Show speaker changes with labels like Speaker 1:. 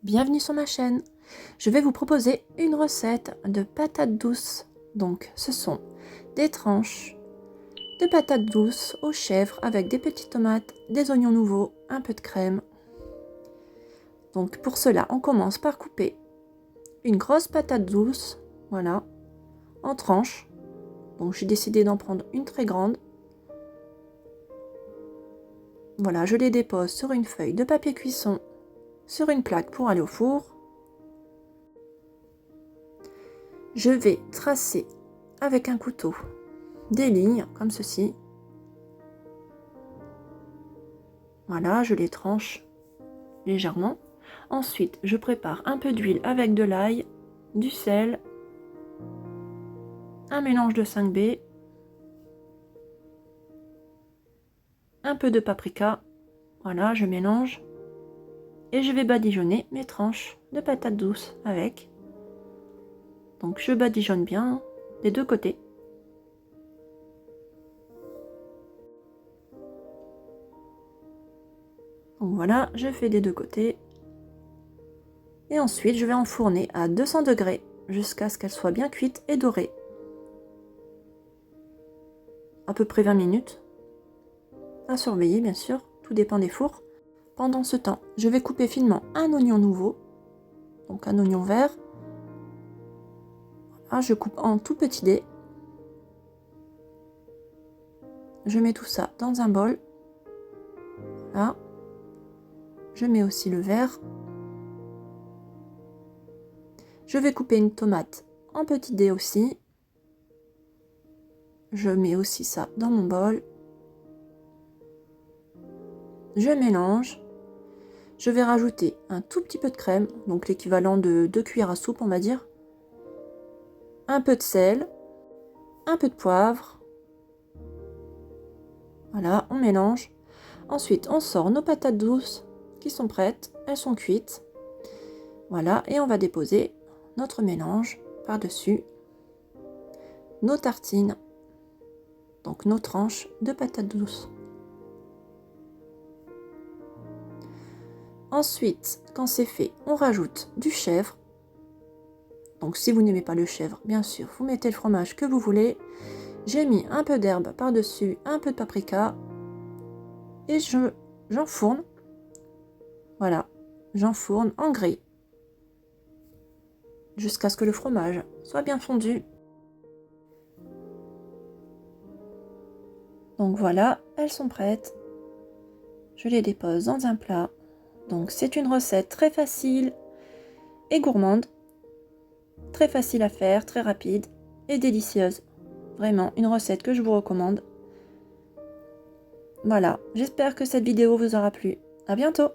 Speaker 1: bienvenue sur ma chaîne. Je vais vous proposer une recette de patates douces. Donc ce sont des tranches de patates douces aux chèvres avec des petites tomates, des oignons nouveaux, un peu de crème. Donc pour cela, on commence par couper une grosse patate douce, voilà, en tranches. Donc j'ai décidé d'en prendre une très grande. Voilà, je les dépose sur une feuille de papier cuisson, sur une plaque pour aller au four. Je vais tracer avec un couteau des lignes comme ceci. Voilà, je les tranche légèrement. Ensuite, je prépare un peu d'huile avec de l'ail, du sel, un mélange de 5B, un peu de paprika. Voilà, je mélange et je vais badigeonner mes tranches de patates douces avec. Donc je badigeonne bien des deux côtés. Donc voilà, je fais des deux côtés. Et ensuite, je vais enfourner à 200 degrés jusqu'à ce qu'elle soit bien cuite et dorée. À peu près 20 minutes. À surveiller, bien sûr, tout dépend des fours. Pendant ce temps, je vais couper finement un oignon nouveau, donc un oignon vert. Voilà, je coupe en tout petits dés. Je mets tout ça dans un bol. Voilà. Je mets aussi le vert. Je vais couper une tomate en petits dés aussi. Je mets aussi ça dans mon bol. Je mélange. Je vais rajouter un tout petit peu de crème, donc l'équivalent de 2 cuillères à soupe, on va dire. Un peu de sel, un peu de poivre. Voilà, on mélange. Ensuite, on sort nos patates douces qui sont prêtes, elles sont cuites. Voilà, et on va déposer notre mélange par-dessus nos tartines, donc nos tranches de patates douces. Ensuite, quand c'est fait, on rajoute du chèvre. Donc si vous n'aimez pas le chèvre, bien sûr, vous mettez le fromage que vous voulez. J'ai mis un peu d'herbe par-dessus, un peu de paprika. Et j'enfourne. Voilà, j'enfourne en grille. Jusqu'à ce que le fromage soit bien fondu. Donc voilà, elles sont prêtes. Je les dépose dans un plat. Donc c'est une recette très facile et gourmande. Très facile à faire, très rapide et délicieuse. Vraiment, une recette que je vous recommande. Voilà, j'espère que cette vidéo vous aura plu. À bientôt!